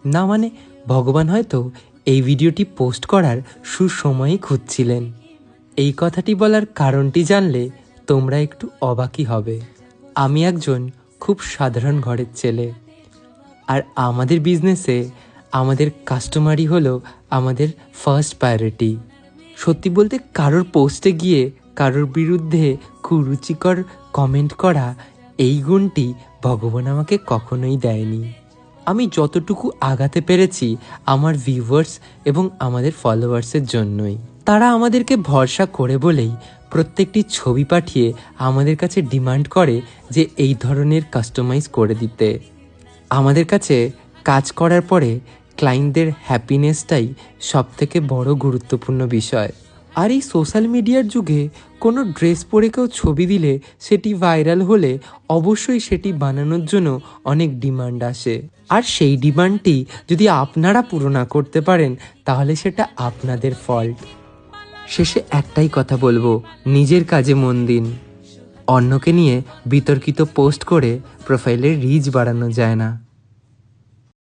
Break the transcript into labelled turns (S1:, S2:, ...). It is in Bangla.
S1: না মানে ভগবান হয়তো এই ভিডিওটি পোস্ট করার সুসময়ই খুঁজছিলেন। এই কথাটি বলার কারণটি জানলে তোমরা একটু অবাকই হবে। আমি একজন খুব সাধারণ ঘরের ছেলে, আর আমাদের বিজনেসে আমাদের কাস্টমারই হলো আমাদের ফার্স্ট প্রায়োরিটি। সত্যি বলতে কারোর পোস্টে গিয়ে কারোর বিরুদ্ধে কুরুচিকর কমেন্ট করা, এই গুণটি ভগবান আমাকে কখনোই দেয়নি। আমি যতটুকু আগাতে পেরেছি আমার ভিউয়ার্স এবং আমাদের ফলোয়ার্সের জন্যই। তারা আমাদেরকে ভরসা করে বলেই প্রত্যেকটি ছবি পাঠিয়ে আমাদের কাছে ডিমান্ড করে যে এই ধরনের কাস্টমাইজ করে দিতে। আমাদের কাছে কাজ করার পরে ক্লায়েন্টদের হ্যাপিনেসটাই সবথেকে বড় গুরুত্বপূর্ণ বিষয়। আর এই সোশ্যাল মিডিয়ার যুগে কোনো ড্রেস পরে কেউ ছবি দিলে সেটি ভাইরাল হলে অবশ্যই সেটি বানানোর জন্য অনেক ডিমান্ড আসে, আর সেই ডিমান্ডটি যদি আপনারা পুরো না করতে পারেন তাহলে সেটা আপনাদের ফল্ট। শেষে একটাই কথা বলবো, নিজের কাজে মন দিন। অন্যকে নিয়ে বিতর্কিত পোস্ট করে প্রোফাইলের রিচ বাড়ানো যায় না।